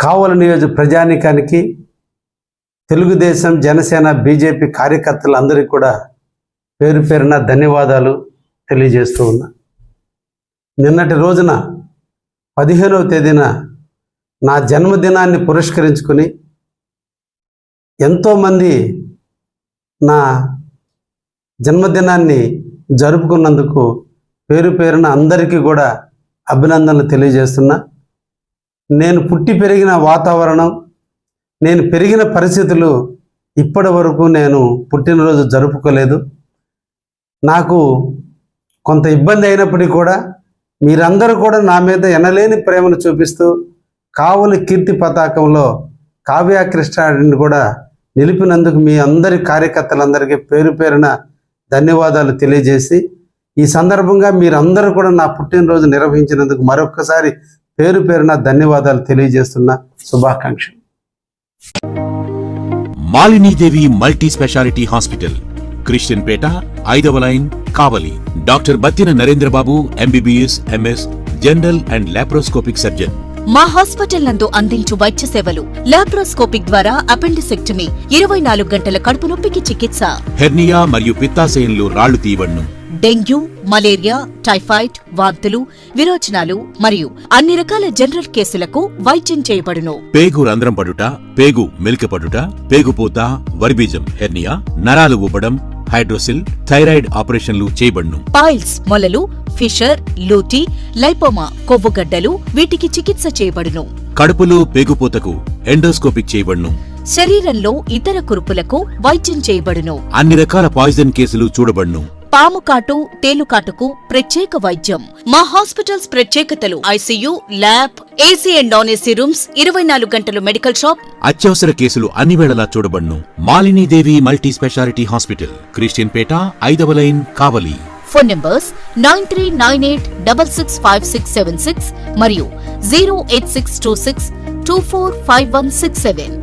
కావలి నియోజక ప్రజానీకానికి, తెలుగుదేశం, జనసేన, బీజేపీ కార్యకర్తలందరికీ కూడా పేరు పేరున ధన్యవాదాలు తెలియజేస్తూ ఉన్నా. నిన్నటి రోజున 15వ తేదీన నా జన్మదినాన్ని పురస్కరించుకుని ఎంతోమంది నా జన్మదినాన్ని జరుపుకున్నందుకు పేరు పేరున అందరికీ కూడా అభినందనలు తెలియజేస్తున్నా. నేను పుట్టి పెరిగిన వాతావరణం, నేను పెరిగిన పరిస్థితులు ఇప్పటి వరకు నేను పుట్టినరోజు జరుపుకోలేదు. నాకు కొంత ఇబ్బంది అయినప్పటికీ కూడా మీరందరూ కూడా నా మీద ఎనలేని ప్రేమను చూపిస్తూ కావలి కీర్తి పతాకంలో కావ్య కృష్ణారెడ్డిని కూడా నిలిపినందుకు మీ అందరి కార్యకర్తలందరికీ పేరు పేరున ధన్యవాదాలు తెలియజేసి, ఈ సందర్భంగా మీరందరూ కూడా నా పుట్టినరోజు నిర్వహించినందుకు మరొక్కసారి పేరు పేరున ధన్యవాదాలు తెలియజేస్తున్నా. శుభాకాంక్షలు. Malinidevi multi speciality hospital, Christian Peta, 5వ line, Kavali. Doctor Battina Narendrababu, MBBS, MS, general and laparoscopic surgeon. మా హాస్పిటల్ నందు అందించు వైద్య సేవలు: లాప్రోస్కోపిక్ ద్వారా అపెండిసెక్టమీ, 24 గంటల కడుపు నొప్పికి చికిత్స, హెర్నియా మరియు పిత్తాశయంలో రాళ్లు తీయబడును, డెంగ్యూ, మలేరియా, టైఫాయిడ్, వాంతులు, విరోచనాలు మరియు అన్ని రకాల జనరల్ కేసులకు వైద్యం చేయబడును. పేగు రంధ్రం పడుట, పేగు మెలికపడుట, పేగుపూత, వర్బీజం, హెర్నియా, నరాలు ఊపడం, హైడ్రోసిల్, థైరాయిడ్ ఆపరేషన్లు చేయబడును. పైల్స్, మొలలు, ఫిషర్, లూటీ, లైపోమా, కొవ్వుగడ్డలు, వీటికి చికిత్స చేయబడును. కడుపులో పేగుపూతకు ఎండోస్కోపిక్ చేయబడును. శరీరంలో ఇతర కురుపులకు వైద్యం చేయబడును. అన్ని రకాల పాయిజన్ కేసులు చూడబడును. పాము కాటు, తేలుకాటుకు ప్రత్యేక వైద్యం. మా హాస్పిటల్స్ ప్రత్యేకతలు: ICU, lab, AC and non AC rooms, 24 గంటలు మెడికల్ షాప్. అత్యవసర కేసులు అన్ని వేళలా చూడబడును. Malinidevi multi speciality hospital, Christian Peta, 5వ లైన్, కావలి. ఫోన్ నంబర్స్ 9398665676 మరియు 08626245167.